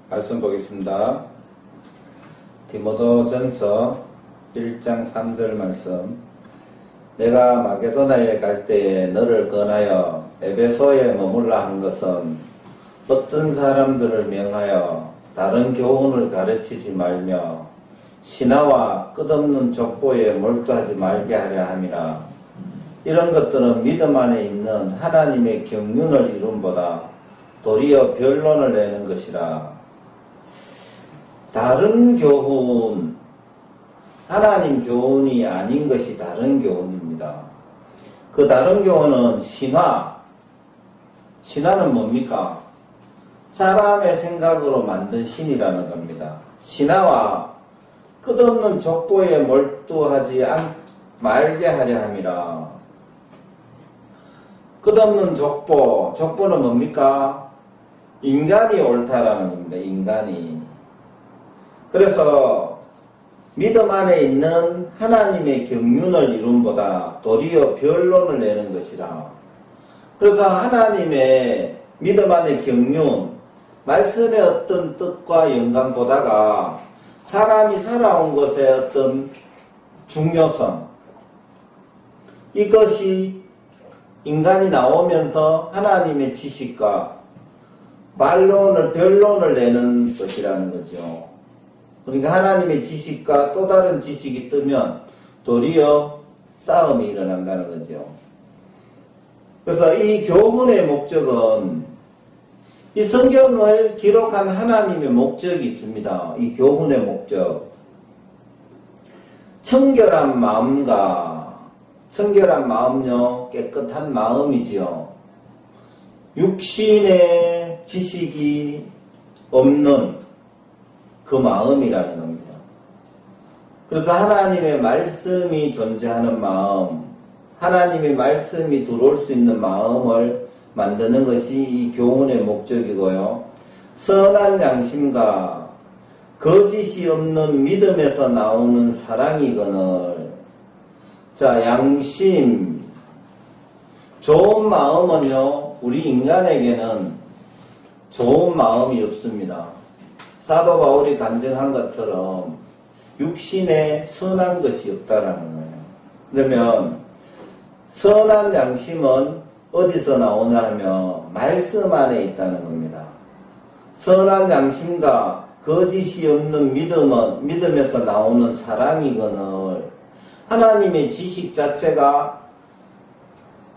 말씀 보겠습니다. 디모데전서 1장 3절 말씀. 내가 마게도나에 갈 때에 너를 권하여 에베소에 머물라 한 것은 어떤 사람들을 명하여 다른 교훈을 가르치지 말며 신화와 끝없는 족보에 몰두하지 말게 하려 함이라. 이런 것들은 믿음 안에 있는 하나님의 경륜을 이룸보다 도리어 변론을 내는 것이라. 다른 교훈, 하나님 교훈이 아닌 것이 다른 교훈입니다. 그 다른 교훈은 신화. 신화는 뭡니까? 사람의 생각으로 만든 신이라는 겁니다. 신화와 끝없는 족보에 몰두하지 말게 하려 함이라. 끝없는 족보, 족보는 뭡니까? 인간이 옳다라는 겁니다. 인간이. 그래서 믿음 안에 있는 하나님의 경륜을 이룸보다 도리어 변론을 내는 것이라. 그래서 하나님의 믿음 안의 경륜, 말씀의 어떤 뜻과 영광보다가 사람이 살아온 것의 어떤 중요성, 이것이 인간이 나오면서 하나님의 지식과 변론을 내는 것이라는 거죠. 그러니까 하나님의 지식과 또 다른 지식이 뜨면 도리어 싸움이 일어난다는 거죠. 그래서 이 교훈의 목적은 이 성경을 기록한 하나님의 목적이 있습니다. 이 교훈의 목적. 청결한 마음요, 깨끗한 마음이지요. 육신의 지식이 없는 그 마음이라는 겁니다. 그래서 하나님의 말씀이 존재하는 마음, 하나님의 말씀이 들어올 수 있는 마음을 만드는 것이 이 교훈의 목적이고요. 선한 양심과 거짓이 없는 믿음에서 나오는 사랑이거늘. 자, 양심, 좋은 마음은요, 우리 인간에게는 좋은 마음이 없습니다. 사도 바울이 간증한 것처럼 육신에 선한 것이 없다라는 거예요. 그러면 선한 양심은 어디서 나오냐 하면 말씀 안에 있다는 겁니다. 선한 양심과 거짓이 없는 믿음에서 나오는 사랑이거늘. 하나님의 지식 자체가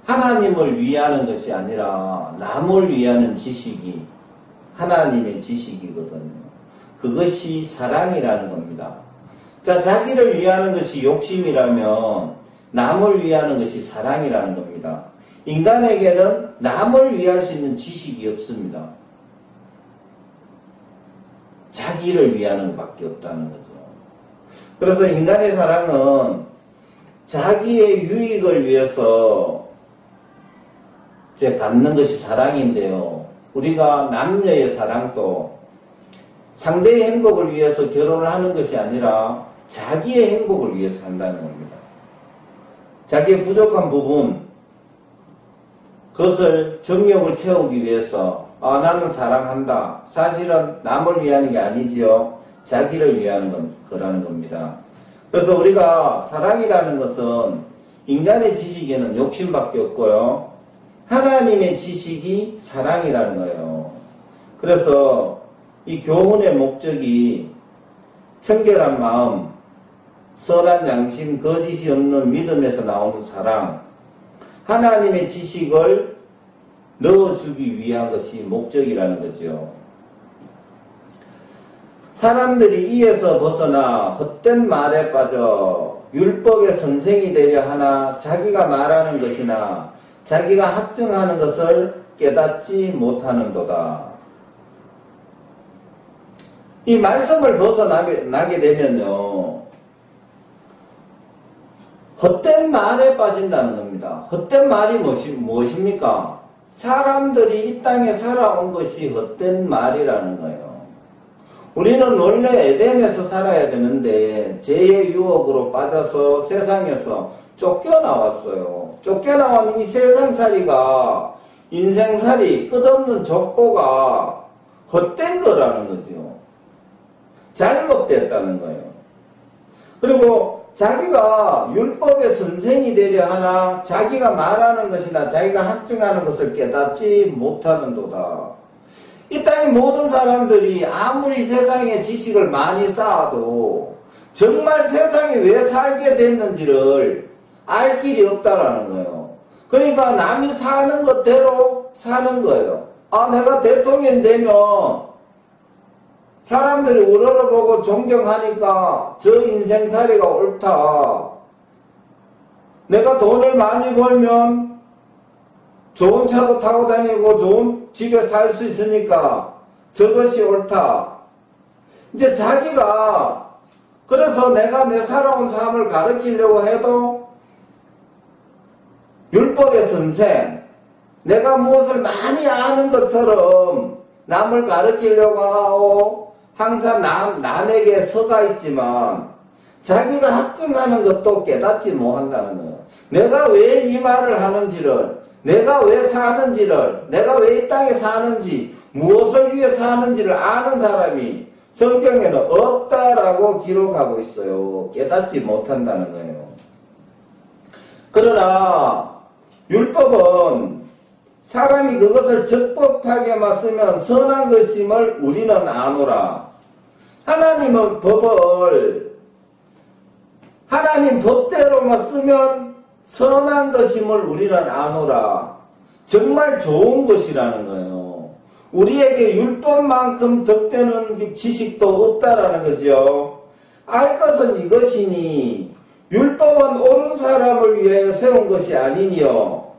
하나님을 위하는 것이 아니라 남을 위하는 지식이 하나님의 지식이거든요. 그것이 사랑이라는 겁니다. 자, 자기를 위하는 것이 욕심이라면 남을 위하는 것이 사랑이라는 겁니다. 인간에게는 남을 위할 수 있는 지식이 없습니다. 자기를 위하는 것밖에 없다는 거죠. 그래서 인간의 사랑은 자기의 유익을 위해서 갖는 것이 사랑인데요. 우리가 남녀의 사랑도 상대의 행복을 위해서 결혼을 하는 것이 아니라 자기의 행복을 위해서 한다는 겁니다. 자기의 부족한 부분, 그것을 정욕을 채우기 위해서 나는 사랑한다. 사실은 남을 위하는 게 아니지요. 자기를 위하는 거라는 겁니다. 그래서 우리가 사랑이라는 것은 인간의 지식에는 욕심밖에 없고요. 하나님의 지식이 사랑이라는 거예요. 그래서 이 교훈의 목적이 청결한 마음, 선한 양심, 거짓이 없는 믿음에서 나오는 사랑, 하나님의 지식을 넣어주기 위한 것이 목적이라는 거죠. 사람들이 이에서 벗어나 헛된 말에 빠져 율법의 선생이 되려 하나 자기가 말하는 것이나 자기가 확증하는 것을 깨닫지 못하는도다. 이 말씀을 벗어나게 되면요, 헛된 말에 빠진다는 겁니다. 헛된 말이 무엇입니까? 사람들이 이 땅에 살아온 것이 헛된 말이라는 거예요. 우리는 원래 에덴에서 살아야 되는데 죄의 유혹으로 빠져서 세상에서 쫓겨나왔어요. 쫓겨나온 이 세상살이가, 인생살이, 끝없는 족보가 헛된 거라는 거죠. 잘못됐다는 거예요. 그리고 자기가 율법의 선생이 되려 하나 자기가 말하는 것이나 자기가 학증하는 것을 깨닫지 못하는도다. 이 땅의 모든 사람들이 아무리 세상에 지식을 많이 쌓아도 정말 세상에 왜 살게 됐는지를 알 길이 없다라는 거예요. 그러니까 남이 사는 것대로 사는 거예요. 아, 내가 대통령 되면 사람들이 우러러보고 존경하니까 저 인생살이가 옳다. 내가 돈을 많이 벌면 좋은 차도 타고 다니고 좋은 집에 살 수 있으니까 저것이 옳다. 이제 자기가 그래서 내가 내 살아온 삶을 가르치려고 해도 율법의 선생, 내가 무엇을 많이 아는 것처럼 남을 가르치려고 하고 항상 남에게 서가 있지만 자기가 학증하는 것도 깨닫지 못한다는 거예요. 내가 왜 이 말을 하는지를, 내가 왜 사는지를, 내가 왜 이 땅에 사는지, 무엇을 위해 사는지를 아는 사람이 성경에는 없다라고 기록하고 있어요. 깨닫지 못한다는 거예요. 그러나 율법은 사람이 그것을 적법하게만 쓰면 선한 것임을 우리는 아노라. 하나님은 법을 하나님 법대로만 쓰면 선한 것임을 우리는 아노라. 정말 좋은 것이라는 거예요. 우리에게 율법만큼 덕되는 지식도 없다라는 거죠. 알 것은 이것이니 율법은 옳은 사람을 위하여 세운 것이 아니니요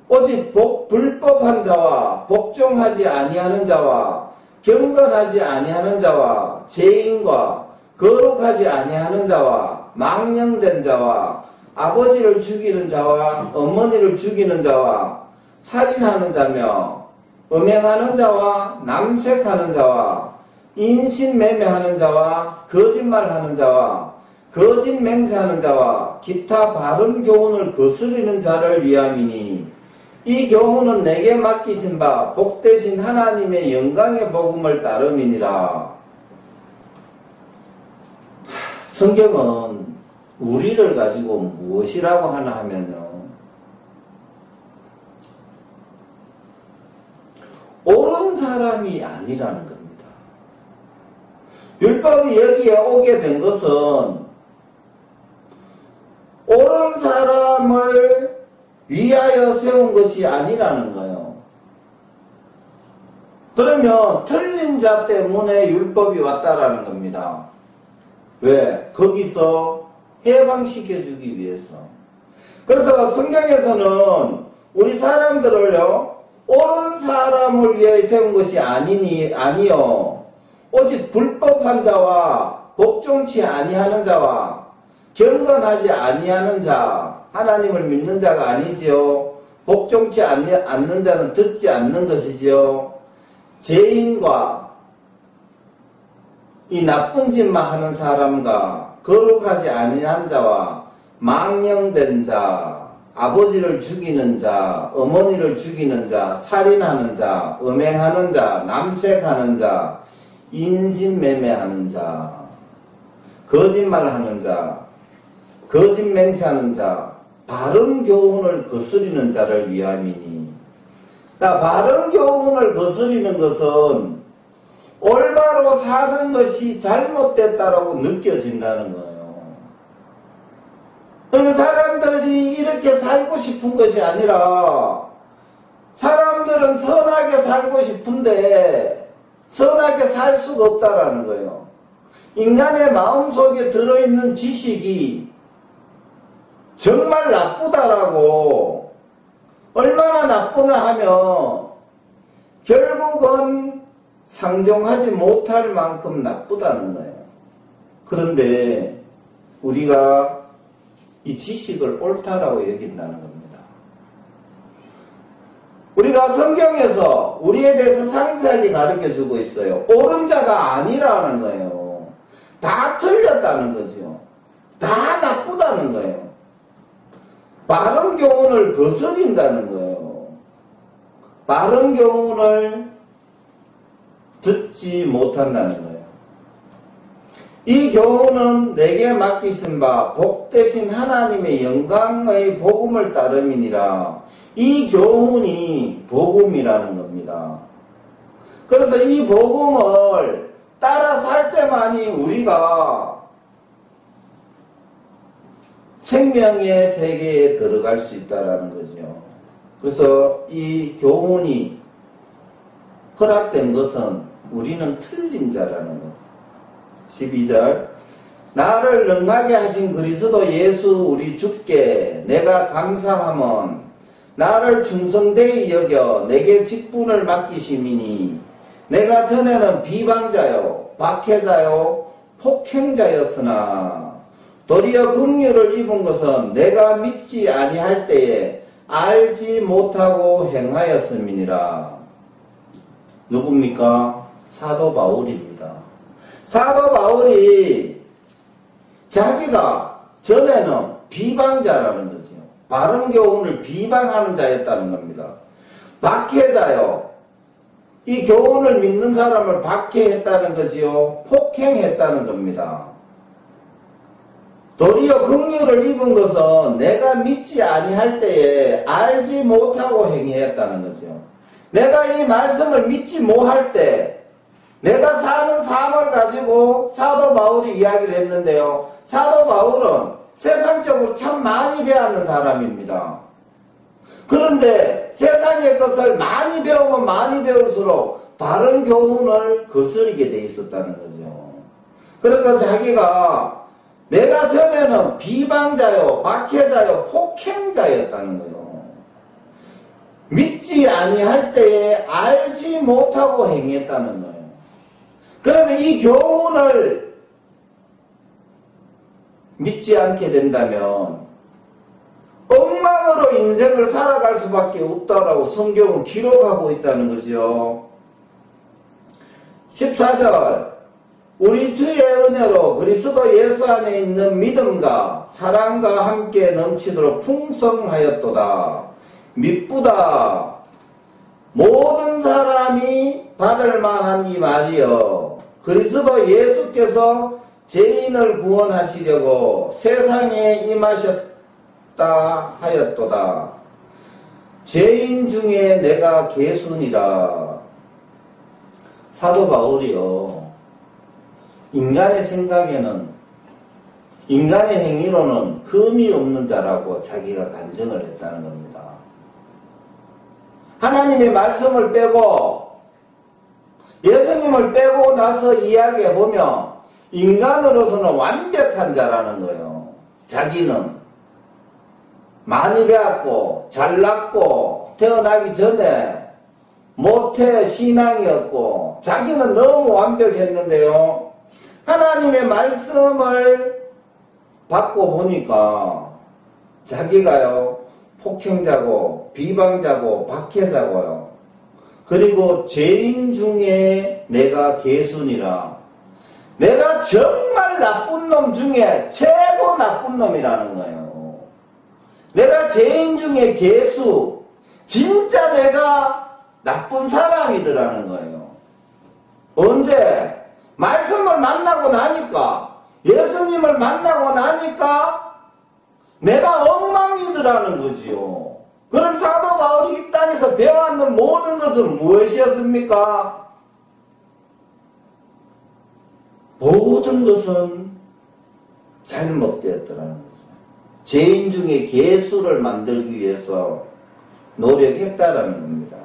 오직 불법한 자와 복종하지 아니하는 자와 경건하지 아니하는 자와 죄인과 거룩하지 아니하는 자와 망령된 자와 아버지를 죽이는 자와 어머니를 죽이는 자와 살인하는 자며 음행하는 자와 남색하는 자와 인신매매하는 자와 거짓말하는 자와 거짓 맹세하는 자와 기타 바른 교훈을 거스르는 자를 위함이니 이 교훈은 내게 맡기신 바 복되신 하나님의 영광의 복음을 따름이니라. 성경은 우리를 가지고 무엇이라고 하나 하면요, 옳은 사람이 아니라는 겁니다. 율법이 여기에 오게 된 것은 옳은 사람을 위하여 세운 것이 아니라는 거예요. 그러면 틀린 자 때문에 율법이 왔다라는 겁니다. 왜? 거기서 해방시켜주기 위해서. 그래서 성경에서는 우리 사람들을요, 옳은 사람을 위해 세운 것이 아니요 오직 불법한 자와 복종치 아니하는 자와 경건하지 아니하는 자, 하나님을 믿는 자가 아니지요. 복종치 않는 자는 듣지 않는 것이지요. 죄인과 이 나쁜 짓만 하는 사람과 거룩하지 아니한 자와 망령된 자, 아버지를 죽이는 자, 어머니를 죽이는 자, 살인하는 자, 음행하는 자, 남색하는 자, 인신매매하는 자, 거짓말하는 자, 거짓 맹세하는 자, 바른 교훈을 거스리는 자를 위함이니. 바른 교훈을 거스리는 것은 올바로 사는 것이 잘못됐다라고 느껴진다는 거예요. 그러면 사람들이 이렇게 살고 싶은 것이 아니라 사람들은 선하게 살고 싶은데 선하게 살 수가 없다라는 거예요. 인간의 마음속에 들어있는 지식이 정말 나쁘다라고, 얼마나 나쁘나 하면 결국은 상종하지 못할 만큼 나쁘다는 거예요. 그런데 우리가 이 지식을 옳다라고 여긴다는 겁니다. 우리가 성경에서 우리에 대해서 상세하게 가르쳐주고 있어요. 옳은 자가 아니라는 거예요. 다 틀렸다는 거죠. 다 나쁘다는 거예요. 바른 교훈을 거스린다는 거예요. 바른 교훈을 듣지 못한다는 거예요. 이 교훈은 내게 맡기신 바 복되신 하나님의 영광의 복음을 따름이니라. 이 교훈이 복음이라는 겁니다. 그래서 이 복음을 따라 살 때만이 우리가 생명의 세계에 들어갈 수 있다는 거죠. 그래서 이 교훈이 허락된 것은 우리는 틀린 자라는 거죠. 12절 나를 능하게 하신 그리스도 예수 우리 주께 내가 감사함은 나를 충성되이 여겨 내게 직분을 맡기심이니 내가 전에는 비방자요 박해자요 폭행자였으나 도리어 긍휼을 입은 것은 내가 믿지 아니할 때에 알지 못하고 행하였음이니라. 누굽니까? 사도 바울입니다. 사도 바울이 자기가 전에는 비방자라는 거죠. 바른 교훈을 비방하는 자였다는 겁니다. 박해자요. 이 교훈을 믿는 사람을 박해했다는 것이요. 폭행했다는 겁니다. 도리어 긍휼을 입은 것은 내가 믿지 아니할 때에 알지 못하고 행했다는 거죠. 내가 이 말씀을 믿지 못할 때 내가 사는 삶을 가지고 사도 바울이 이야기를 했는데요. 사도 바울은 세상적으로 참 많이 배웠는 사람입니다. 그런데 세상의 것을 많이 배우면 많이 배울수록 바른 교훈을 거스르게 돼 있었다는 거죠. 그래서 자기가 내가 전에는 비방자요, 박해자요, 폭행자였다는 거예요. 믿지 아니할 때에 알지 못하고 행했다는 거예요. 그러면 이 교훈을 믿지 않게 된다면 엉망으로 인생을 살아갈 수밖에 없다라고 성경은 기록하고 있다는 거죠. 14절 우리 주의 은혜로 그리스도 예수 안에 있는 믿음과 사랑과 함께 넘치도록 풍성하였도다. 미쁘다. 모든 사람이 받을 만한 이 말이여. 그리스도 예수께서 죄인을 구원하시려고 세상에 임하셨다 하였도다. 죄인 중에 내가 괴순이라. 사도 바울이요. 인간의 생각에는, 인간의 행위로는 흠이 없는 자라고 자기가 간증을 했다는 겁니다. 하나님의 말씀을 빼고 예수님을 빼고 나서 이야기해보면 인간으로서는 완벽한 자라는 거예요. 자기는 많이 배웠고 잘났고 태어나기 전에 모태 신앙이었고 자기는 너무 완벽했는데요. 하나님의 말씀을 받고 보니까 자기가요 폭행자고 비방자고 박해자고요. 그리고 죄인 중에 내가 괴순이라. 내가 정말 나쁜 놈 중에 최고 나쁜 놈이라는 거예요. 내가 죄인 중에 괴수. 진짜 내가 나쁜 사람이더라는 거예요. 언제? 말씀을 만나고 나니까, 예수님을 만나고 나니까 내가 엉망이더라는 거지요. 그럼 사도 바울이 이 땅에서 배워왔는 모든 것은 무엇이었습니까? 모든 것은 잘못되었더라는 거죠. 죄인 중에 괴수를 만들기 위해서 노력했다라는 겁니다.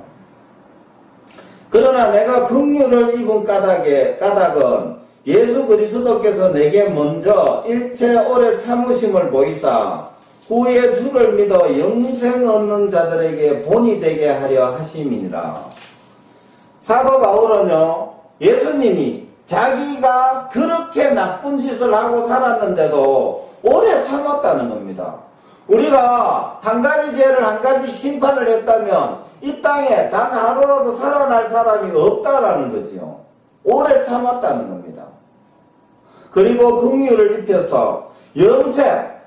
그러나 내가 긍휼을 입은 까닭은 예수 그리스도께서 내게 먼저 일체 오래 참으심을 보이사 후에 주를 믿어 영생 얻는 자들에게 본이 되게 하려 하심이니라. 사도 바울은요, 예수님이 자기가 그렇게 나쁜 짓을 하고 살았는데도 오래 참았다는 겁니다. 우리가 한 가지 죄를 한 가지 심판을 했다면 이 땅에 단 하루라도 살아날 사람이 없다라는 거지요. 오래 참았다는 겁니다. 그리고 긍휼을 입혀서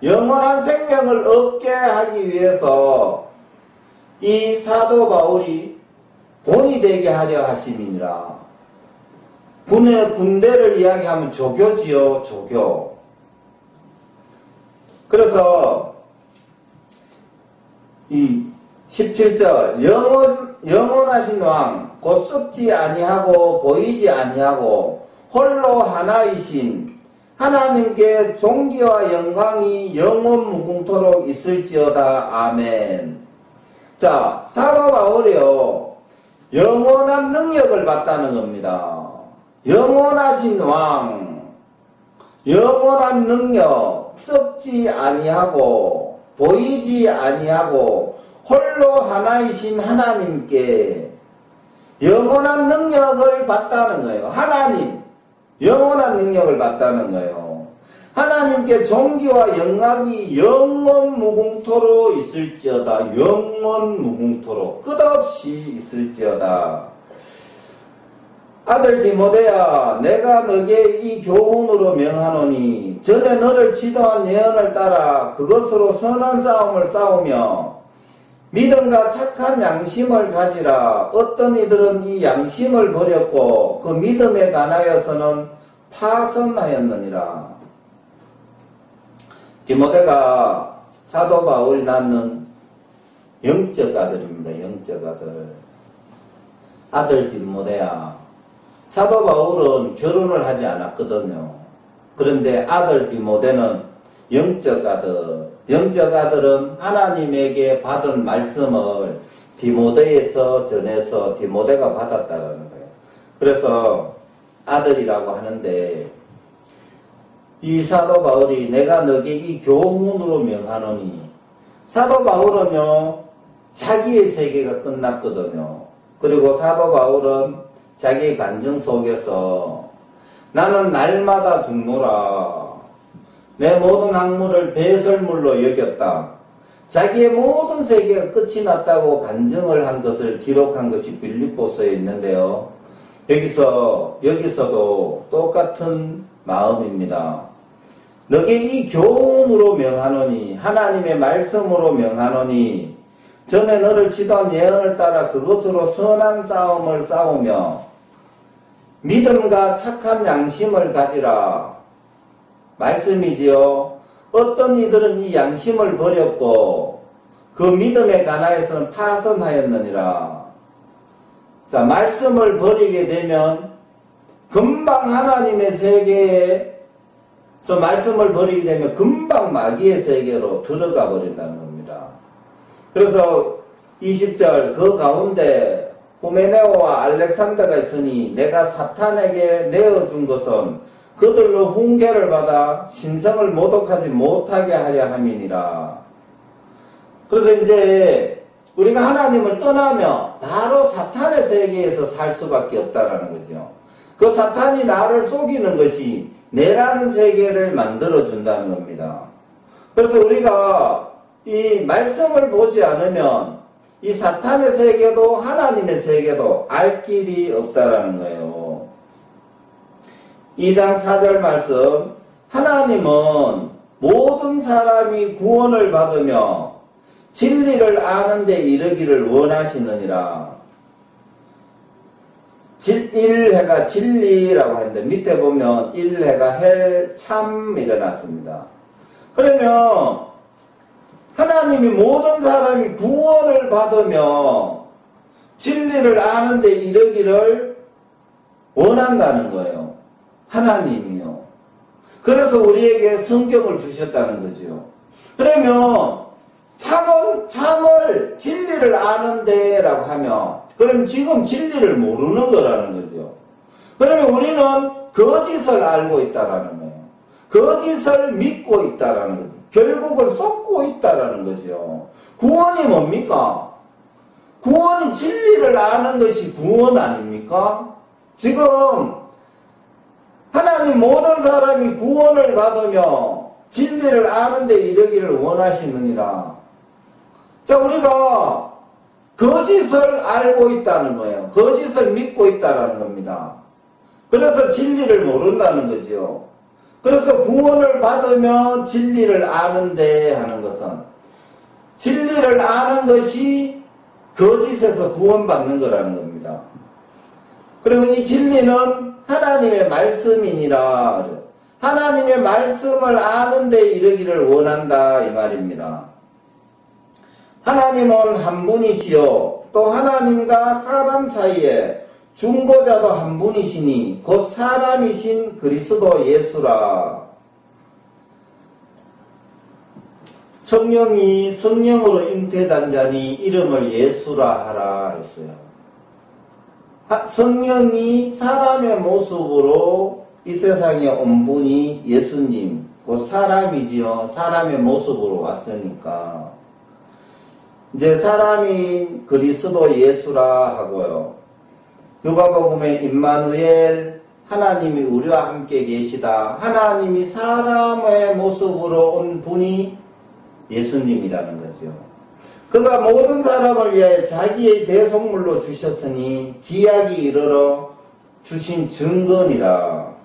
영원한 생명을 얻게 하기 위해서 이 사도 바울이 본이 되게 하려 하심이니라. 군대를 이야기하면 조교지요, 조교. 그래서 이 17절 영원하신 왕 곧 썩지 아니하고 보이지 아니하고 홀로 하나이신 하나님께 존귀와 영광이 영원 무궁토록 있을지어다. 아멘. 자, 사도 바울이요, 영원한 능력을 받다는 겁니다. 영원하신 왕, 영원한 능력, 썩지 아니하고 보이지 아니하고 홀로 하나이신 하나님께 영원한 능력을 받다는 거예요. 하나님, 영원한 능력을 받다는 거예요. 하나님께 존귀와 영광이 영원 무궁토로 있을지어다. 영원 무궁토로 끝없이 있을지어다. 아들 디모데야, 내가 너에게 이 교훈으로 명하노니 전에 너를 지도한 예언을 따라 그것으로 선한 싸움을 싸우며 믿음과 착한 양심을 가지라. 어떤 이들은 이 양심을 버렸고 그 믿음에 관하여서는 파선하였느니라. 디모데가 사도 바울이 낳는 영적 아들입니다. 영적 아들. 아들 디모데야, 사도 바울은 결혼을 하지 않았거든요. 그런데 아들 디모데는 영적 아들. 영적 아들은 하나님에게 받은 말씀을 디모데에서 전해서 디모데가 받았다라는 거예요. 그래서 아들이라고 하는데, 이 사도 바울이 내가 너에게 이 교훈으로 명하노니, 사도 바울은요 자기의 세계가 끝났거든요. 그리고 사도 바울은 자기의 간증 속에서 나는 날마다 죽노라, 내 모든 학문을 배설물로 여겼다, 자기의 모든 세계가 끝이 났다고 간증을 한 것을 기록한 것이 빌립보서에 있는데요. 여기서도 똑같은 마음입니다. 너게 이 교훈으로 명하노니, 하나님의 말씀으로 명하노니, 전에 너를 지도한 예언을 따라 그것으로 선한 싸움을 싸우며 믿음과 착한 양심을 가지라. 말씀이지요. 어떤 이들은 이 양심을 버렸고 그 믿음에 관하여서는 파선하였느니라. 자, 말씀을 버리게 되면 금방 하나님의 세계에서 말씀을 버리게 되면 금방 마귀의 세계로 들어가 버린다는 겁니다. 그래서 20절 그 가운데 후메네오와 알렉산더가 있으니 내가 사탄에게 내어준 것은 그들로 훈계를 받아 신성을 모독하지 못하게 하려 함이니라. 그래서 이제 우리가 하나님을 떠나면 바로 사탄의 세계에서 살 수밖에 없다라는 거죠. 그 사탄이 나를 속이는 것이 내라는 세계를 만들어준다는 겁니다. 그래서 우리가 이 말씀을 보지 않으면 이 사탄의 세계도 하나님의 세계도 알 길이 없다라는 거예요. 2장 4절 말씀, 하나님은 모든 사람이 구원을 받으며 진리를 아는 데 이르기를 원하시느니라. 1해가 진리라고 하는데 밑에 보면 1해가 헬참 일어났습니다. 그러면 하나님이 모든 사람이 구원을 받으며 진리를 아는 데 이르기를 원한다는 거예요. 하나님이요. 그래서 우리에게 성경을 주셨다는 거죠. 그러면 참을 진리를 아는데 라고 하면 그럼 지금 진리를 모르는 거라는 거죠. 그러면 우리는 거짓을 알고 있다라는 거예요. 거짓을 믿고 있다라는 거죠. 결국은 속고 있다라는 거죠. 구원이 뭡니까? 구원이 진리를 아는 것이 구원 아닙니까? 지금 하나님 모든 사람이 구원을 받으며 진리를 아는 데 이르기를 원하시느니라. 자, 우리가 거짓을 알고 있다는 거예요. 거짓을 믿고 있다는 겁니다. 그래서 진리를 모른다는 거죠. 그래서 구원을 받으며 진리를 아는데 하는 것은 진리를 아는 것이 거짓에서 구원받는 거라는 겁니다. 그리고 이 진리는 하나님의 말씀이니라. 하나님의 말씀을 아는데 이르기를 원한다 이 말입니다. 하나님은 한 분이시요 또 하나님과 사람 사이에 중보자도 한 분이시니 곧 사람이신 그리스도 예수라. 성령이 성령으로 잉태된 자니 이름을 예수라 하라 했어요. 성령이 사람의 모습으로 이 세상에 온 분이 예수님, 곧 사람이지요. 사람의 모습으로 왔으니까 이제 사람인 그리스도 예수라 하고요. 누가복음에 임마누엘, 하나님이 우리와 함께 계시다. 하나님이 사람의 모습으로 온 분이 예수님이라는 거죠. 그가 모든 사람을 위하여 자기의 대속물로 주셨으니 기약이 이르러 주신 증거니라.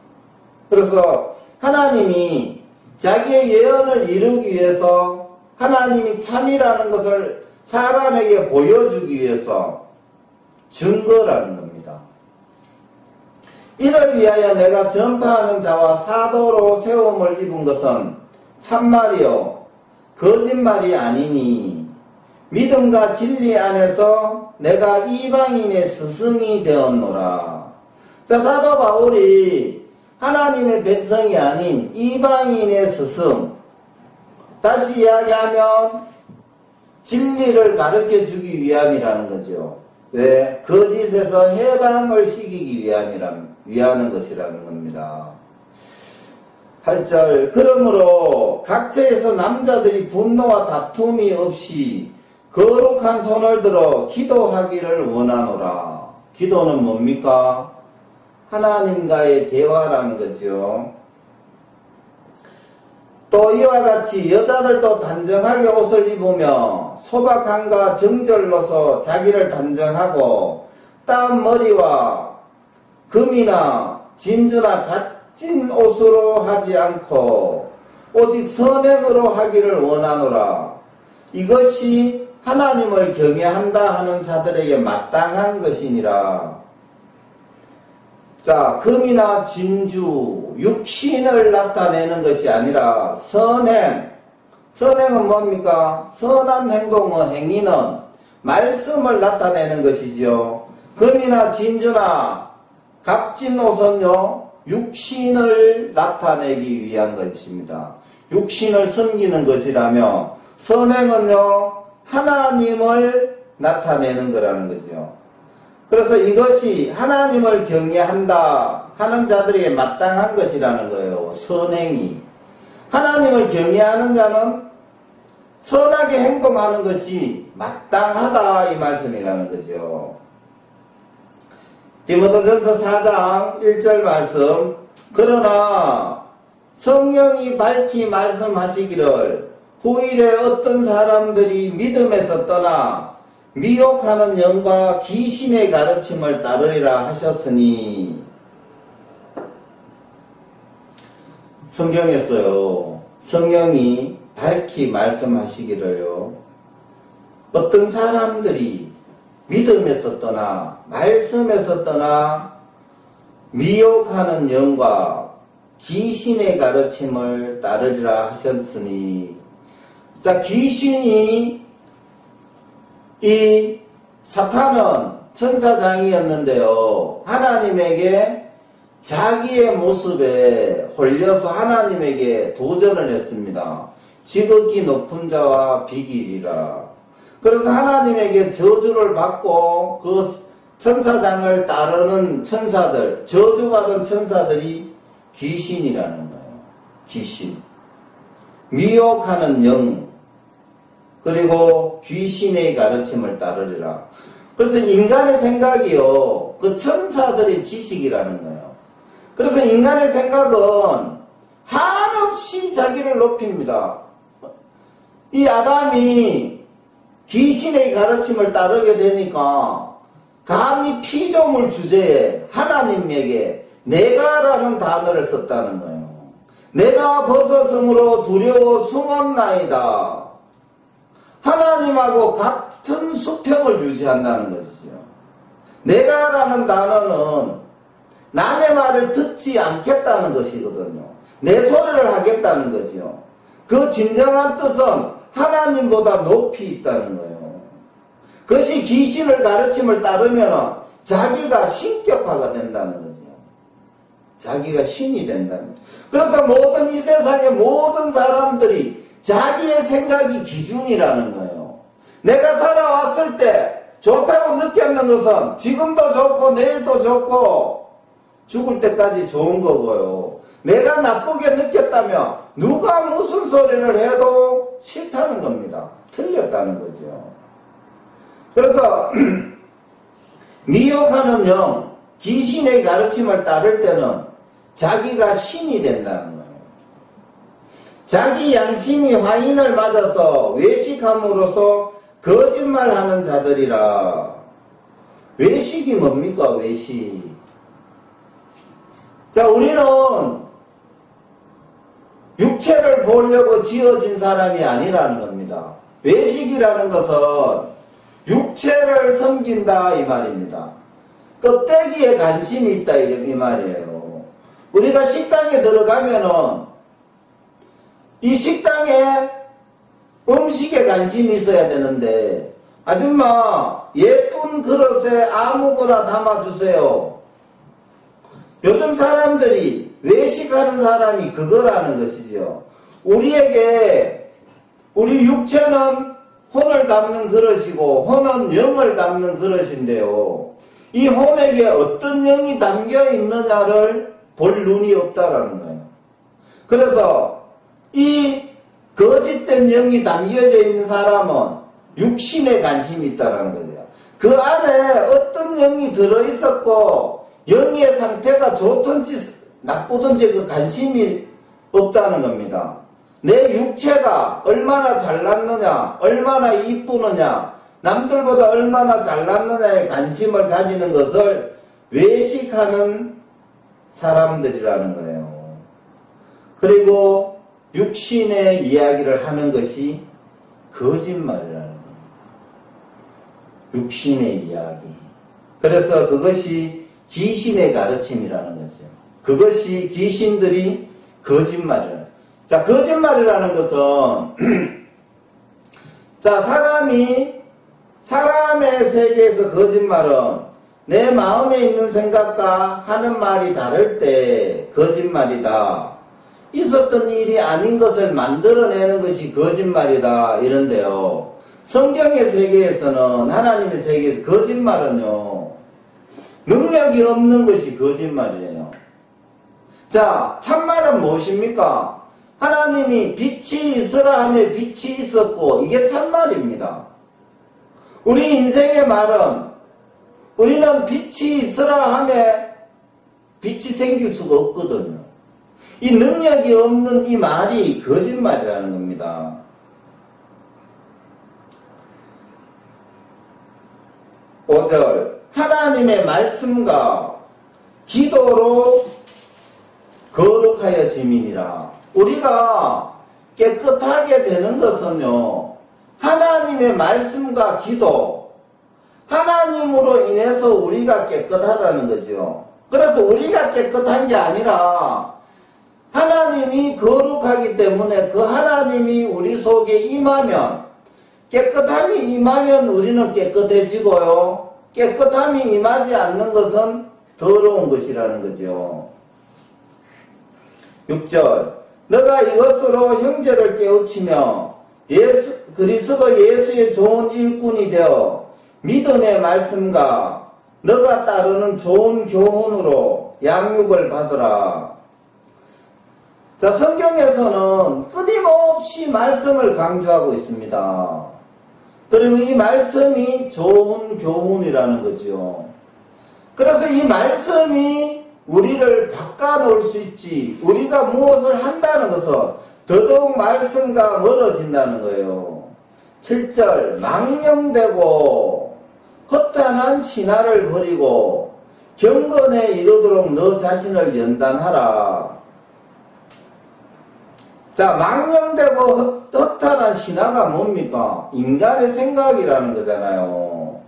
그래서 하나님이 자기의 예언을 이루기 위해서 하나님이 참이라는 것을 사람에게 보여주기 위해서 증거라는 겁니다. 이를 위하여 내가 전파하는 자와 사도로 세움을 입은 것은 참말이요 거짓말이 아니니 믿음과 진리 안에서 내가 이방인의 스승이 되었노라. 자, 사도 바울이 하나님의 백성이 아닌 이방인의 스승, 다시 이야기하면 진리를 가르쳐 주기 위함이라는 거죠. 왜? 거짓에서 해방을 시키기 위하는 것이라는 겁니다. 8절 그러므로 각처에서 남자들이 분노와 다툼이 없이 거룩한 손을 들어 기도하기를 원하노라. 기도는 뭡니까? 하나님과의 대화라는 거죠. 또 이와 같이 여자들도 단정하게 옷을 입으며 소박함과 정절로서 자기를 단정하고 땀 머리와 금이나 진주나 값진 옷으로 하지 않고 오직 선행으로 하기를 원하노라. 이것이 하나님을 경외한다 하는 자들에게 마땅한 것이니라. 자, 금이나 진주, 육신을 나타내는 것이 아니라 선행. 선행은 뭡니까? 선한 행동은 행위는 말씀을 나타내는 것이죠. 금이나 진주나 값진 옷은요, 육신을 나타내기 위한 것입니다. 육신을 섬기는 것이라며 선행은요, 하나님을 나타내는 거라는 거죠. 그래서 이것이 하나님을 경외한다 하는 자들에게 마땅한 것이라는 거예요. 선행이. 하나님을 경외하는 자는 선하게 행동하는 것이 마땅하다 이 말씀이라는 거죠. 디모데전서 4장 1절 말씀 그러나 성령이 밝히 말씀하시기를 후일에 어떤 사람들이 믿음에서 떠나 미혹하는 영과 귀신의 가르침을 따르리라 하셨으니 성경에서요 성령이 밝히 말씀하시기를요 어떤 사람들이 믿음에서 떠나 말씀에서 떠나 미혹하는 영과 귀신의 가르침을 따르리라 하셨으니 자 귀신이 이 사탄은 천사장이었는데요. 하나님에게 자기의 모습에 홀려서 하나님에게 도전을 했습니다. 지극히 높은 자와 비길이라. 그래서 하나님에게 저주를 받고 그 천사장을 따르는 천사들, 저주받은 천사들이 귀신이라는 거예요. 귀신. 미혹하는 영. 그리고 귀신의 가르침을 따르리라. 그래서 인간의 생각이요. 그 천사들의 지식이라는 거예요. 그래서 인간의 생각은 한없이 자기를 높입니다. 이 아담이 귀신의 가르침을 따르게 되니까 감히 피조물 주제에 하나님에게 내가라는 단어를 썼다는 거예요. 내가 벗어섬으로 두려워 숨었나이다. 하나님하고 같은 수평을 유지한다는 것이죠. 내가라는 단어는 남의 말을 듣지 않겠다는 것이거든요. 내 소리를 하겠다는 것이요. 그 진정한 뜻은 하나님보다 높이 있다는 거예요. 그것이 귀신을 가르침을 따르면 자기가 신격화가 된다는 거죠. 자기가 신이 된다는 거죠. 그래서 모든 이 세상의 모든 사람들이 자기의 생각이 기준이라는 거예요. 내가 살아왔을 때 좋다고 느꼈는 것은 지금도 좋고 내일도 좋고 죽을 때까지 좋은 거고요. 내가 나쁘게 느꼈다면 누가 무슨 소리를 해도 싫다는 겁니다. 틀렸다는 거죠. 그래서 미혹하는 영, 귀신의 가르침을 따를 때는 자기가 신이 된다는 거예요. 자기 양심이 화인을 맞아서 외식함으로써 거짓말하는 자들이라. 외식이 뭡니까? 외식. 자, 우리는 육체를 보려고 지어진 사람이 아니라는 겁니다. 외식이라는 것은 육체를 섬긴다 이 말입니다. 껍데기에 관심이 있다 이 말이에요. 우리가 식당에 들어가면은 이 식당에 음식에 관심이 있어야 되는데 아줌마 예쁜 그릇에 아무거나 담아주세요. 요즘 사람들이 외식하는 사람이 그거라는 것이죠. 우리에게 우리 육체는 혼을 담는 그릇이고 혼은 영을 담는 그릇인데요. 이 혼에게 어떤 영이 담겨 있느냐를 볼 눈이 없다라는 거예요. 그래서 이 거짓된 영이 담겨져 있는 사람은 육신에 관심이 있다라는 거죠. 그 안에 어떤 영이 들어있었고 영의 상태가 좋든지 나쁘든지 그 관심이 없다는 겁니다. 내 육체가 얼마나 잘났느냐, 얼마나 이쁘느냐, 남들보다 얼마나 잘났느냐에 관심을 가지는 것을 외식하는 사람들이라는 거예요. 그리고 육신의 이야기를 하는 것이 거짓말이라는 거예요. 육신의 이야기. 그래서 그것이 귀신의 가르침이라는 거죠. 그것이 귀신들이 거짓말이라는 거예요. 자, 거짓말이라는 것은 자, 사람의 세계에서 거짓말은 내 마음에 있는 생각과 하는 말이 다를 때 거짓말이다. 있었던 일이 아닌 것을 만들어내는 것이 거짓말이다. 이런데요. 성경의 세계에서는 하나님의 세계에서 거짓말은요. 능력이 없는 것이 거짓말이에요. 자, 참말은 무엇입니까? 하나님이 빛이 있으라 하며 빛이 있었고 이게 참말입니다. 우리 인생의 말은 우리는 빛이 있으라 하며 빛이 생길 수가 없거든요. 이 능력이 없는 이 말이 거짓말이라는 겁니다. (5절) 하나님의 말씀과 기도로 거룩하여 짐이니라. 우리가 깨끗하게 되는 것은요, 하나님의 말씀과 기도, 하나님으로 인해서 우리가 깨끗하다는 거죠. 그래서 우리가 깨끗한 게 아니라 하나님이 거룩하기 때문에 그 하나님이 우리 속에 임하면, 깨끗함이 임하면 우리는 깨끗해지고요. 깨끗함이 임하지 않는 것은 더러운 것이라는 거죠. 6절 너가 이것으로 형제를 깨우치며 그리스도 예수의 좋은 일꾼이 되어 믿음의 말씀과 너가 따르는 좋은 교훈으로 양육을 받으라. 자, 성경에서는 끊임없이 말씀을 강조하고 있습니다. 그리고 이 말씀이 좋은 교훈이라는 거죠. 그래서 이 말씀이 우리를 바꿔놓을 수 있지, 우리가 무엇을 한다는 것은 더더욱 말씀과 멀어진다는 거예요. 7절 망령되고 허탄한 신화를 버리고 경건에 이르도록 너 자신을 연단하라. 자, 망령되고 허탄한 신화가 뭡니까? 인간의 생각이라는 거잖아요.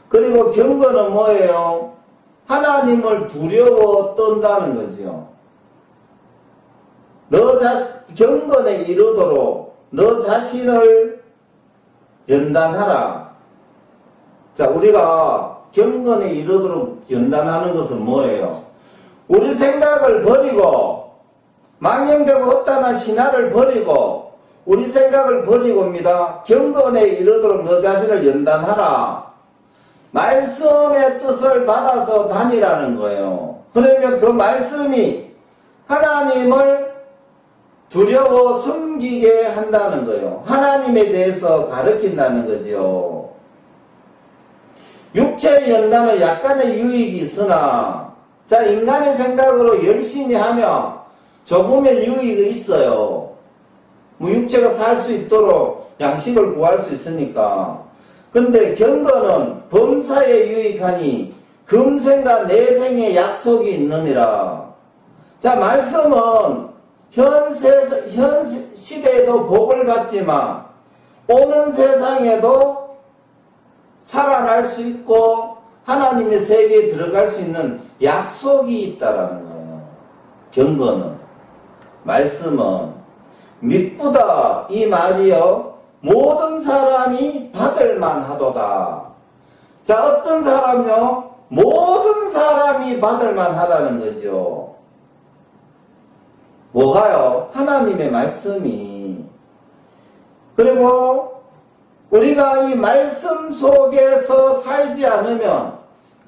그리고 경건은 뭐예요? 하나님을 두려워 떤다는 거지요. 경건에 이르도록 너 자신을 연단하라. 자, 우리가 경건에 이르도록 연단하는 것은 뭐예요? 우리 생각을 버리고, 망령되고 헛단한 신화를 버리고, 우리 생각을 버리고입니다. 경건에 이르도록 너 자신을 연단하라. 말씀의 뜻을 받아서 다니라는 거예요. 그러면 그 말씀이 하나님을 두려워 섬기게 한다는 거예요. 하나님에 대해서 가르친다는 거지요. 육체의 연단은 약간의 유익이 있으나, 자, 인간의 생각으로 열심히 하면 조금의 유익이 있어요. 뭐 육체가 살 수 있도록 양식을 구할 수 있으니까. 근데 경건은 범사에 유익하니 금생과 내생의 약속이 있느니라. 자, 말씀은 현 시대에도 복을 받지만 오는 세상에도 살아날 수 있고 하나님의 세계에 들어갈 수 있는 약속이 있다라는 거예요. 경건은, 말씀은 미쁘다 이 말이요 모든 사람이 받을만 하도다. 자, 어떤 사람요? 모든 사람이 받을만 하다는 거죠. 뭐가요? 하나님의 말씀이. 그리고 우리가 이 말씀 속에서 살지 않으면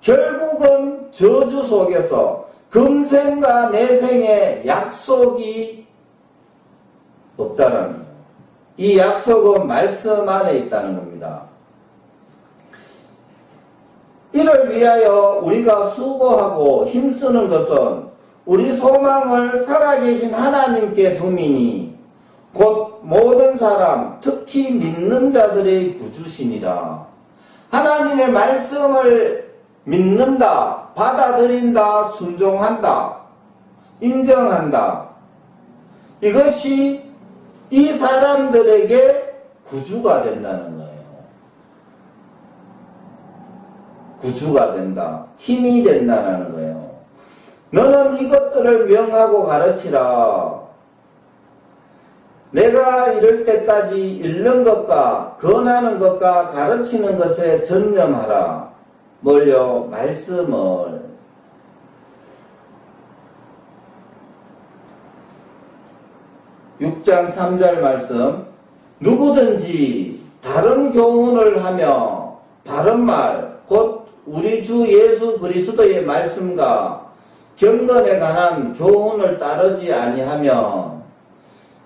결국은 저주 속에서 금생과 내생의 약속이 없다는 거예요. 이 약속은 말씀 안에 있다는 겁니다. 이를 위하여 우리가 수고하고 힘쓰는 것은 우리 소망을 살아계신 하나님께 두미니 곧 모든 사람, 특히 믿는 자들의 구주시니라. 하나님의 말씀을 믿는다, 받아들인다, 순종한다, 인정한다. 이것이 이 사람들에게 구주가 된다는 거예요. 구주가 된다. 힘이 된다는 거예요. 너는 이것들을 명하고 가르치라. 내가 이럴 때까지 읽는 것과 권하는 것과 가르치는 것에 전념하라. 뭘요? 말씀을. 6장 3절 말씀. 누구든지 다른 교훈을 하며 바른 말, 곧 우리 주 예수 그리스도의 말씀과 경건에 관한 교훈을 따르지 아니하면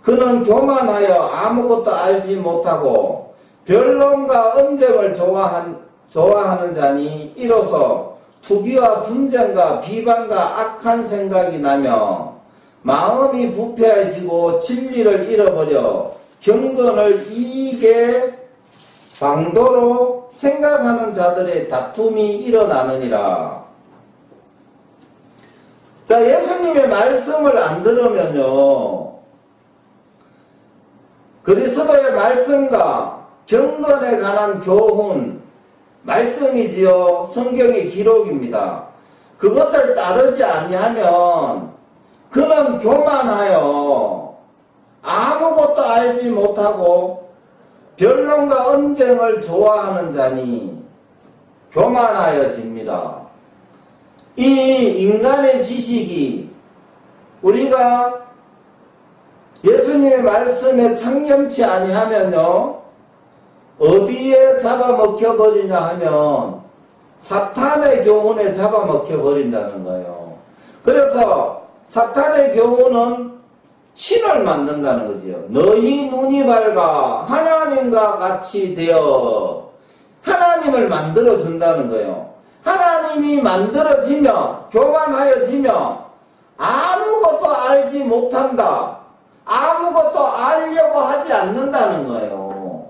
그는 교만하여 아무것도 알지 못하고 변론과 언쟁을 좋아하는 자니 이로써 투기와 분쟁과 비방과 악한 생각이 나며 마음이 부패해지고 진리를 잃어버려 경건을 이익의 방도로 생각하는 자들의 다툼이 일어나느니라. 자, 예수님의 말씀을 안 들으면요, 그리스도의 말씀과 경건에 관한 교훈, 말씀이지요, 성경의 기록입니다. 그것을 따르지 아니하면 그는 교만하여 아무것도 알지 못하고 변론과 언쟁을 좋아하는 자니 교만하여집니다. 이 인간의 지식이 우리가 예수님의 말씀에 창념치 아니하면요, 어디에 잡아먹혀 버리냐 하면 사탄의 교훈에 잡아먹혀 버린다는 거예요. 그래서 사탄의 교훈은 신을 만든다는 거지요. 너희 눈이 밝아 하나님과 같이 되어 하나님을 만들어준다는 거예요. 하나님이 만들어지면, 교만하여지면 아무것도 알지 못한다. 아무것도 알려고 하지 않는다는 거예요.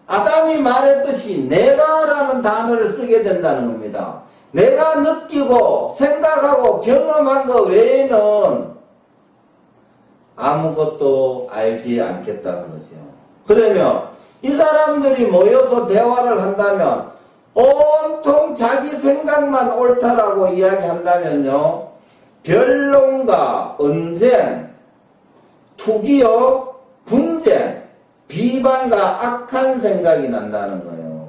아담이 말했듯이 내가라는 단어를 쓰게 된다는 겁니다. 내가 느끼고 생각하고 경험한 것 외에는 아무것도 알지 않겠다는 거죠. 그러면 이 사람들이 모여서 대화를 한다면 온통 자기 생각만 옳다라고 이야기한다면요, 변론과 언쟁, 투기요, 분쟁, 비방과 악한 생각이 난다는 거예요.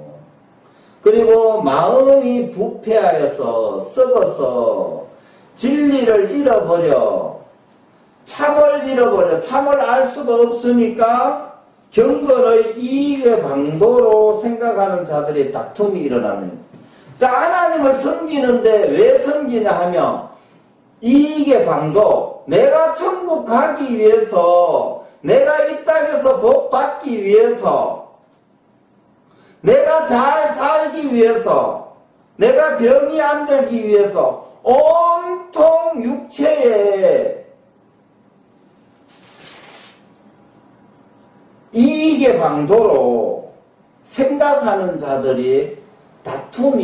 그리고 마음이 부패하여서 썩어서 진리를 잃어버려, 참을 잃어버려, 참을 알 수가 없으니까 경건의 이익의 방도로 생각하는 자들의 다툼이 일어나는 거예요. 자, 하나님을 섬기는데 왜 섬기냐 하면 이익의 방도, 내가 천국 가기 위해서, 내가 이 땅에서 복 받기 위해서, 내가 잘 살기 위해서, 내가 병이 안 들기 위해서 온통 육체에 이익의 방도로 생각하는 자들이 다툼이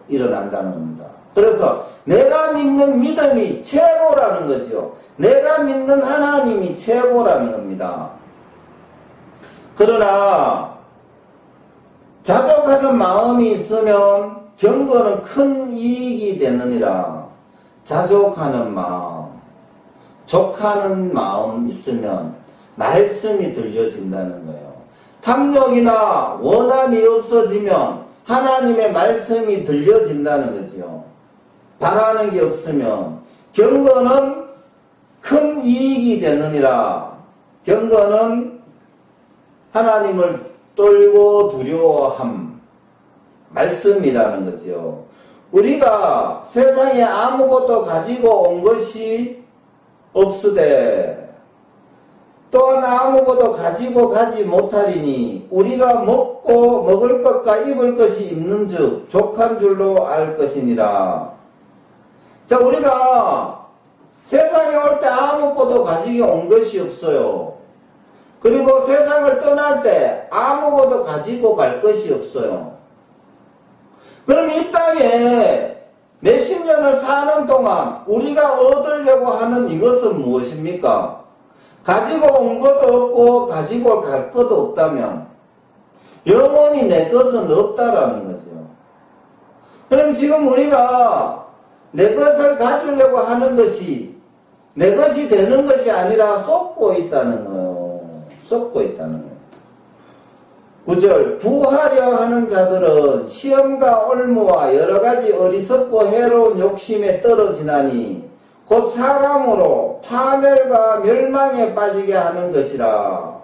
일어난다는 겁니다. 그래서 내가 믿는 믿음이 최고라는 거죠. 내가 믿는 하나님이 최고라는 겁니다. 그러나 자족하는 마음이 있으면 경건은 큰 이익이 되느니라. 자족하는 마음, 족하는 마음 있으면 말씀이 들려진다는 거예요. 탐욕이나 원함이 없어지면 하나님의 말씀이 들려진다는 거죠. 바라는 게 없으면 경건은 큰 이익이 되느니라. 경건은 하나님을 떨고 두려워함, 말씀이라는 거죠. 우리가 세상에 아무것도 가지고 온 것이 없으되 또한 아무것도 가지고 가지 못하리니 우리가 먹고 먹을 것과 입을 것이 있는즉 족한 줄로 알 것이니라. 자, 우리가 세상에 올 때 아무것도 가지고 온 것이 없어요. 그리고 세상을 떠날 때 아무것도 가지고 갈 것이 없어요. 그럼 이 땅에 몇십 년을 사는 동안 우리가 얻으려고 하는 이것은 무엇입니까? 가지고 온 것도 없고 가지고 갈 것도 없다면 영원히 내 것은 없다라는 거죠. 그럼 지금 우리가 내 것을 가지려고 하는 것이 내 것이 되는 것이 아니라 쏟고 있다는 거예요. 쏟고 있다는 거예요. 9절, 부하려 하는 자들은 시험과 올무와 여러가지 어리석고 해로운 욕심에 떨어지나니 곧 사람으로 파멸과 멸망에 빠지게 하는 것이라.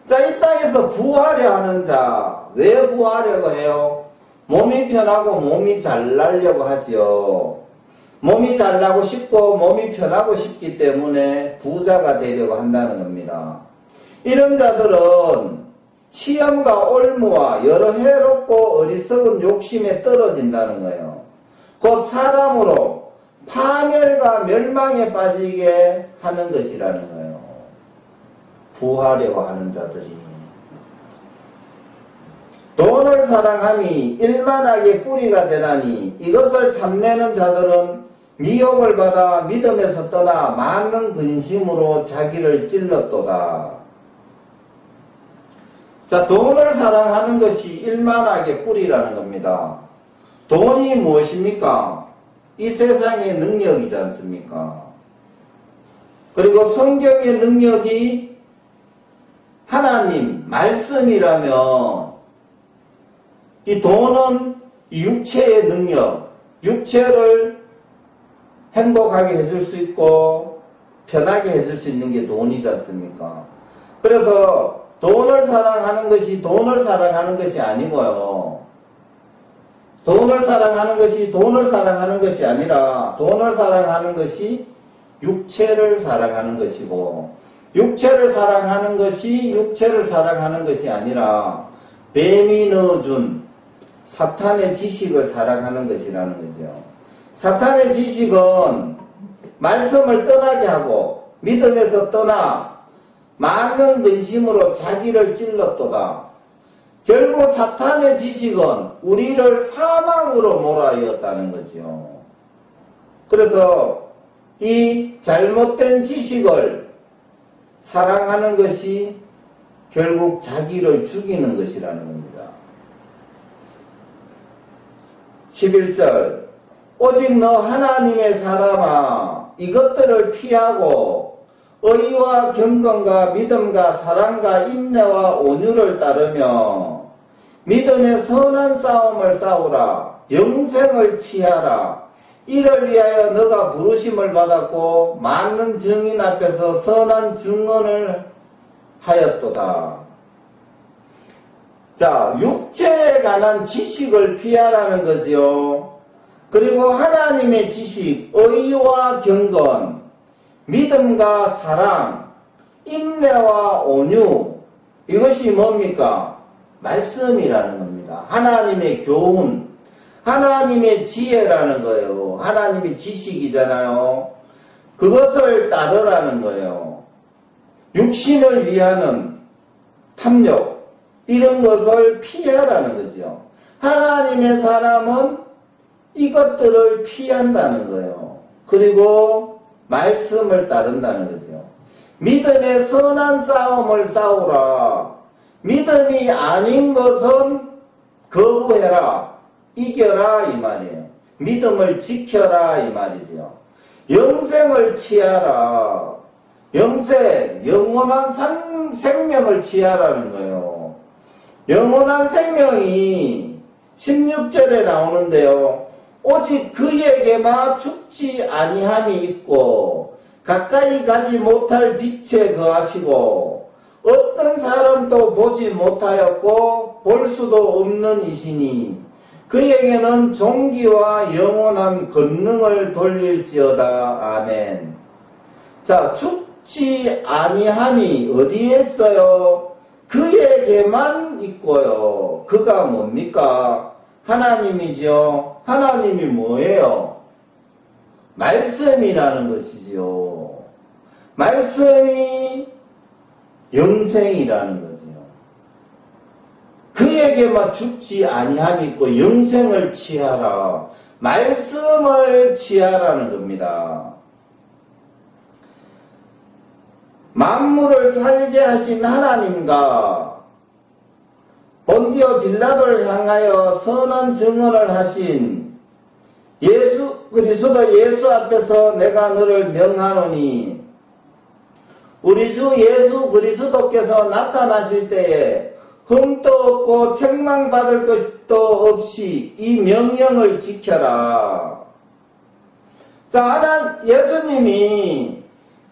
자, 이 땅에서 부하려 하는 자, 왜 부하려고 해요? 몸이 편하고 몸이 잘 나려고 하지요. 몸이 잘 나고 싶고 몸이 편하고 싶기 때문에 부자가 되려고 한다는 겁니다. 이런 자들은 시험과 올무와 여러 해롭고 어리석은 욕심에 떨어진다는 거예요. 곧 사람으로 파멸과 멸망에 빠지게 하는 것이라는 거예요. 부하려고 하는 자들이. 돈을 사랑함이 일만하게 뿌리가 되나니 이것을 탐내는 자들은 미혹을 받아 믿음에서 떠나 많은 근심으로 자기를 찔렀도다. 자, 돈을 사랑하는 것이 일만하게 뿌리라는 겁니다. 돈이 무엇입니까? 이 세상의 능력이지 않습니까? 그리고 성경의 능력이 하나님 말씀이라면 이 돈은 육체의 능력, 육체를 행복하게 해줄 수 있고 편하게 해줄 수 있는 게 돈이지 않습니까? 그래서 돈을 사랑하는 것이 돈을 사랑하는 것이 아니고요. 돈을 사랑하는 것이 돈을 사랑하는 것이 아니라 돈을 사랑하는 것이 육체를 사랑하는 것이고 육체를 사랑하는 것이 육체를 사랑하는 것이 아니라 뱀이 넣어준 사탄의 지식을 사랑하는 것이라는 거죠. 사탄의 지식은 말씀을 떠나게 하고 믿음에서 떠나 많은 근심으로 자기를 찔렀도다. 결국 사탄의 지식은 우리를 사망으로 몰아이었다는 거죠. 그래서 이 잘못된 지식을 사랑하는 것이 결국 자기를 죽이는 것이라는 겁니다. 11절 오직 너 하나님의 사람아 이것들을 피하고 의와 경건과 믿음과 사랑과 인내와 온유를 따르며 믿음의 선한 싸움을 싸우라. 영생을 취하라. 이를 위하여 너가 부르심을 받았고 많은 증인 앞에서 선한 증언을 하였도다. 자, 육체에 관한 지식을 피하라는 거지요. 그리고 하나님의 지식, 의와 경건, 믿음과 사랑, 인내와 온유, 이것이 뭡니까? 말씀이라는 겁니다. 하나님의 교훈, 하나님의 지혜라는 거예요. 하나님의 지식이잖아요. 그것을 따르라는 거예요. 육신을 위하는 탐욕, 이런 것을 피하라는 거죠. 하나님의 사람은 이것들을 피한다는 거예요. 그리고 말씀을 따른다는 거죠. 믿음의 선한 싸움을 싸우라. 믿음이 아닌 것은 거부해라. 이겨라 이 말이에요. 믿음을 지켜라 이 말이죠. 영생을 취하라. 영생, 영원한 생명을 취하라는 거예요. 영원한 생명이 16절에 나오는데요. 오직 그에게만 죽지 아니함이 있고 가까이 가지 못할 빛에 거하시고 어떤 사람도 보지 못하였고 볼 수도 없는 이시니 그에게는 존귀와 영원한 권능을 돌릴지어다. 아멘. 자, 죽지 아니함이 어디에 있어요? 그에게만 있고요. 그가 뭡니까? 하나님이죠. 하나님이 뭐예요? 말씀이라는 것이지요. 말씀이 영생이라는 거지요. 그에게만 죽지 아니함이 있고 영생을 취하라. 말씀을 취하라는 겁니다. 만물을 살게 하신 하나님과 본디오 빌라도를 향하여 선한 증언을 하신 예수 그리스도 예수 앞에서 내가 너를 명하노니 우리 주 예수 그리스도께서 나타나실 때에 흠도 없고 책망받을 것도 없이 이 명령을 지켜라. 자, 예수님이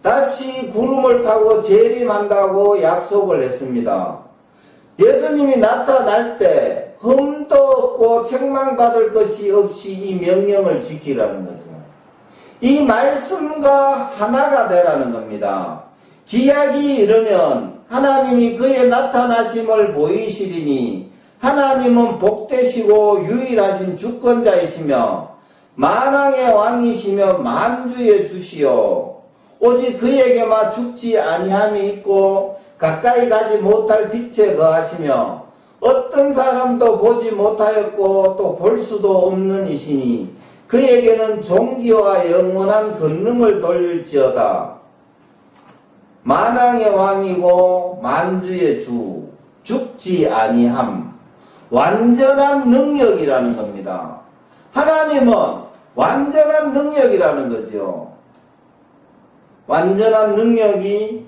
다시 구름을 타고 재림한다고 약속을 했습니다. 예수님이 나타날 때 흠도 없고 책망받을 것이 없이 이 명령을 지키라는 거죠. 이 말씀과 하나가 되라는 겁니다. 기약이 이르면 하나님이 그의 나타나심을 보이시리니 하나님은 복되시고 유일하신 주권자이시며 만왕의 왕이시며 만주의 주시오. 오직 그에게만 죽지 아니함이 있고 가까이 가지 못할 빛에 거하시며 어떤 사람도 보지 못하였고 또 볼 수도 없는 이시니 그에게는 존귀와 영원한 권능을 돌릴지어다. 만왕의 왕이고 만주의 주, 죽지 아니함, 완전한 능력이라는 겁니다. 하나님은 완전한 능력이라는 거죠. 완전한 능력이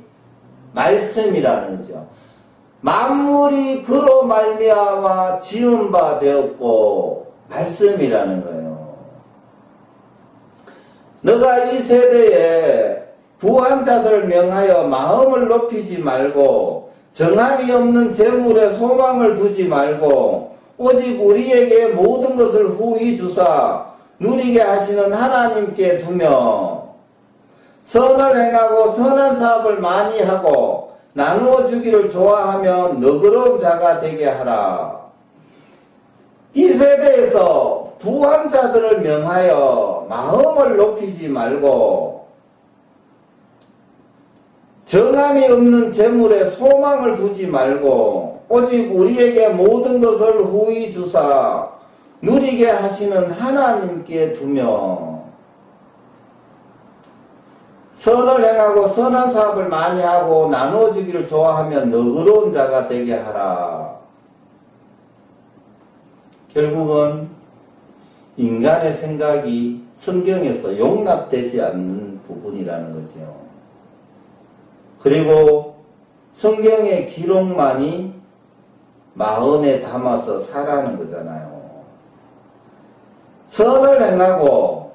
말씀이라는 거죠. 만물이 그로 말미암아 지은 바 되었고 말씀이라는 거예요. 너가 이 세대에 부한 자들을 명하여 마음을 높이지 말고 정함이 없는 재물에 소망을 두지 말고 오직 우리에게 모든 것을 후히 주사 누리게 하시는 하나님께 두며 선을 행하고 선한 사업을 많이 하고 나누어 주기를 좋아하며 너그러운 자가 되게 하라. 이 세대에서 부한 자들을 명하여 마음을 높이지 말고 정함이 없는 재물에 소망을 두지 말고 오직 우리에게 모든 것을 후히 주사 누리게 하시는 하나님께 두며 선을 행하고 선한 사업을 많이 하고 나누어 주기를 좋아하며 너그러운 자가 되게 하라. 결국은 인간의 생각이 성경에서 용납되지 않는 부분이라는 거죠. 그리고 성경의 기록만이 마음에 담아서 살아는 거잖아요. 선을 행하고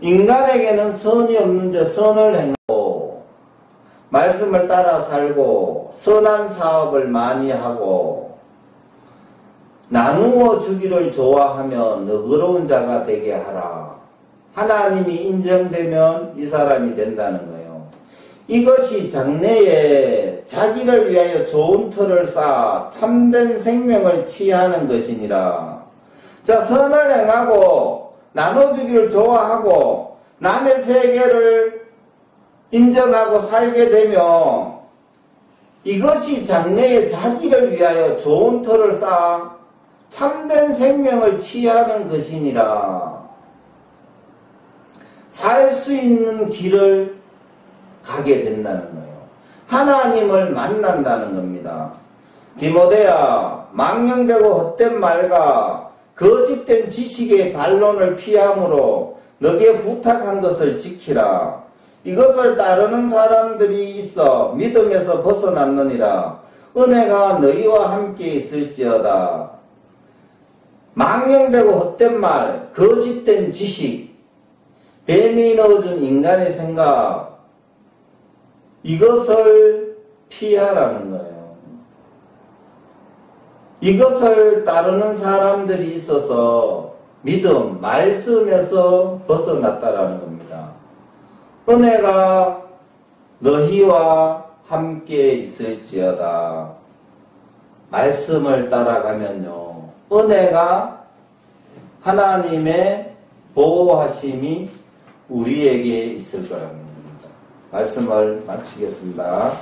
인간에게는 선이 없는데 선을 행하고 말씀을 따라 살고 선한 사업을 많이 하고 나누어 주기를 좋아하며 너그러운 자가 되게 하라. 하나님이 인정되면 이 사람이 된다는 거예요. 이것이 장래에 자기를 위하여 좋은 터를 쌓아 참된 생명을 취하는 것이니라. 자, 선을 행하고 나눠주기를 좋아하고 남의 세계를 인정하고 살게 되면 이것이 장래에 자기를 위하여 좋은 터를 쌓아 참된 생명을 취하는 것이니라. 살 수 있는 길을 가게 된다는 거예요. 하나님을 만난다는 겁니다. 디모데야, 망령되고 헛된 말과 거짓된 지식의 반론을 피함으로 너게 부탁한 것을 지키라. 이것을 따르는 사람들이 있어 믿음에서 벗어났느니라. 은혜가 너희와 함께 있을지어다. 망령되고 헛된 말, 거짓된 지식, 뱀이 넣어준 인간의 생각, 이것을 피하라는 거예요. 이것을 따르는 사람들이 있어서 믿음, 말씀에서 벗어났다라는 겁니다. 은혜가 너희와 함께 있을지어다. 말씀을 따라가면요, 은혜가 하나님의 보호하심이 우리에게 있을 거랍니다. 말씀을 마치겠습니다.